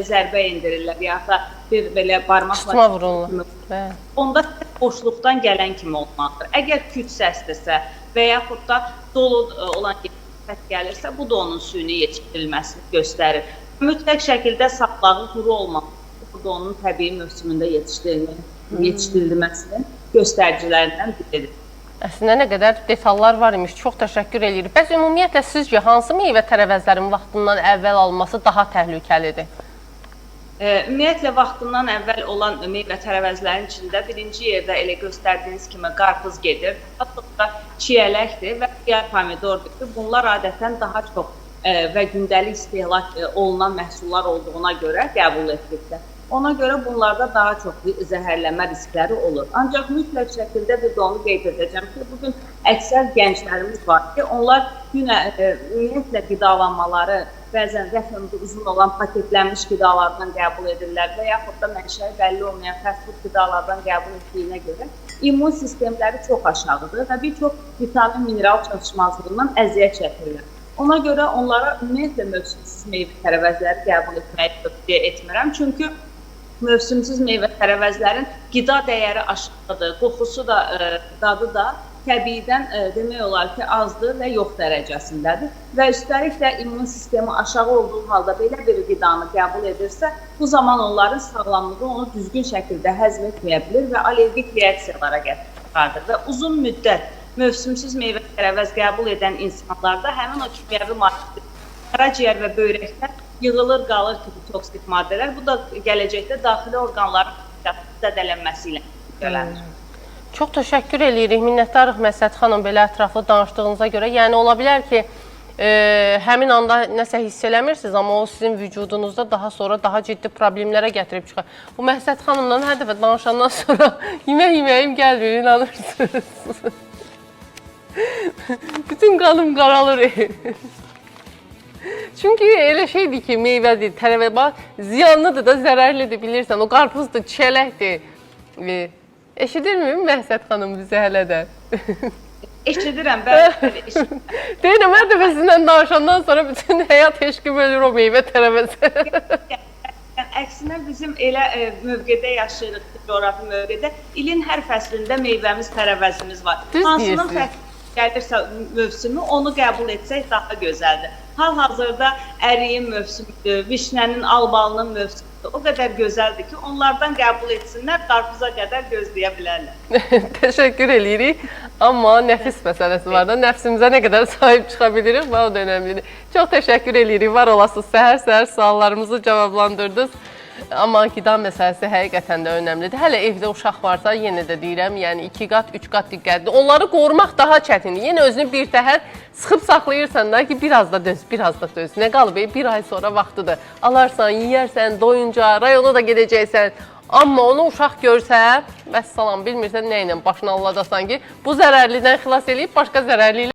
zərbə endirirlər, ya da bir belə barmaqla vururlar. Onda boşluqdan gələn kimi olmalıdır. Əgər küt səsdirsə və yaxud da dolu olan səs gəlirsə, bu da onun süni yetişdirilməsini göstərir. Mütləq şəkildə saplağı quru olmalıdır. Bu da onun təbii mövsümündə yetişdirilməsinin göstəricilərindən biridir. Əslində nə qədər detallar var imiş. Çox təşəkkür edirik. Bəs ümumiyyətlə sizcə hansı meyvə tərəvəzlərin vaxtından əvvəl alınması daha təhlükəlidir? Ümumiyyətlə, vaxtından əvvəl olan meyvə tərəvəzlərin içində birinci yerdə elə göstərdiyiniz kimi qarpız gedir, hatta çiyələkdir və digər pomidordur ki, bunlar adətən daha çox və gündəlik istehlak olunan məhsullar olduğuna görə qəbul etdikdə. Ona görə bunlarda daha çox zəhərlənmə riskləri olur. Ancaq mütləq şəkildə bir də onu qeyd edəcəm ki, bugün əksər gənclərimiz var ki, onlar ümumiyyətlə qidalanmaları bəzən rəqəmdə uzun olan paketlənmiş qidalardan qəbul edirlər və yaxud da mənşəyi bəlli olmayan fast food qidalardan qəbul etdiyinə görə immun sistemləri çox aşağıdır və bir çox vitamin, mineral çatışmazlığından əziyyət çəkirlər. Ona görə onlara ümumiyyətlə mövsümsüz meyvə tərəvəzləri qəbul etməyi tövsiyə etmirəm. Çünki mövsümsüz meyvə tərəvəzlərin qida dəyəri aşağıdır, qoxusu da, dadı da təbiidən demək olar ki, azdır və yox dərəcəsindədir. Və üstəlik də immun sistemi aşağı olduğu halda belə bir qidanı qəbul edirsə, bu zaman onların sağlamlığı onu düzgün şəkildə həzm etməyə bilir və allergik reaksiyalara gətirir. Və uzun müddət mövsümsüz meyvə tərəvəz qəbul edən insanlarda həmin o kimyəvi maddələr, qaraciyər və böyrəkdə yığılır, qalır ki, toksik maddələr. Bu da gələcəkdə daxili orqanların zədələnməsi ilə görülür. Çox təşəkkür edirik, minnətdarıq Məsəd xanım belə ətraflı danışdığınıza görə. Yəni, ola bilər ki, həmin anda nəsə hiss eləmirsiniz, amma o sizin vücudunuzda daha sonra daha ciddi problemlərə gətirib çıxar. Bu Məsəd xanımla hər dəfə danışandan sonra yeməyim gəlmir, inanırsınız. Bütün qanım qaralır. Çünki elə şeydir ki, meyvədir, tərəvəz, ziyanlıdır da, zərərlidir, bilirsən. O qarpızdır, çiyələkdir. Eşidirmi Məsəd xanım bizi hələ də? Eşidirəm, bəli, eşidirəm. Deyirəm, hər dəfə sizinlə danışandan sonra bütün həyat eşqim ölür o meyvə tərəvəzə. Əksinə bizim elə mövqedə yaşayırıq, coğrafi mövqedə. İlin hər fəslində meyvəmiz, tərəvəzimiz var. Hansının fəsli gəlirsə mövsümü, onu qəbul etsək daha gözəldir. Hal-hazırda əriyin mövsümüdür, vişnənin, albalının mövsümüdür. O qədər gözəldir ki, onlardan qəbul etsinlər, qarpıza qədər gözləyə bilərlər. Təşəkkür edirik. Amma nəfis məsələsi var da, nəfsimizə nə qədər sahib çıxa bilirik, o da önəmlidir. Çox təşəkkür edirik, var olasınız, səhər-səhər suallarımızı cavablandırdınız. Amma qida məsələsi həqiqətən də önəmlidir. Hələ evdə uşaq varsa, yenə də deyirəm, yəni 2 qat, 3 qat diqqətli. Onları qorumaq daha çətindir. Yenə özünü bir təhər sıxıb saxlayırsan da ki, biraz da döz, biraz da döz. Nə qalıb, bir ay sonra vaxtıdır. Alarsan, yiyərsən, doyunca, rayona da gedəcəksən. Amma onu uşaq görsə, vəssalam, bilmirsən nə ilə başına alladasan ki, bu zərərlidən xilas eləyib, başqa zərərli ilə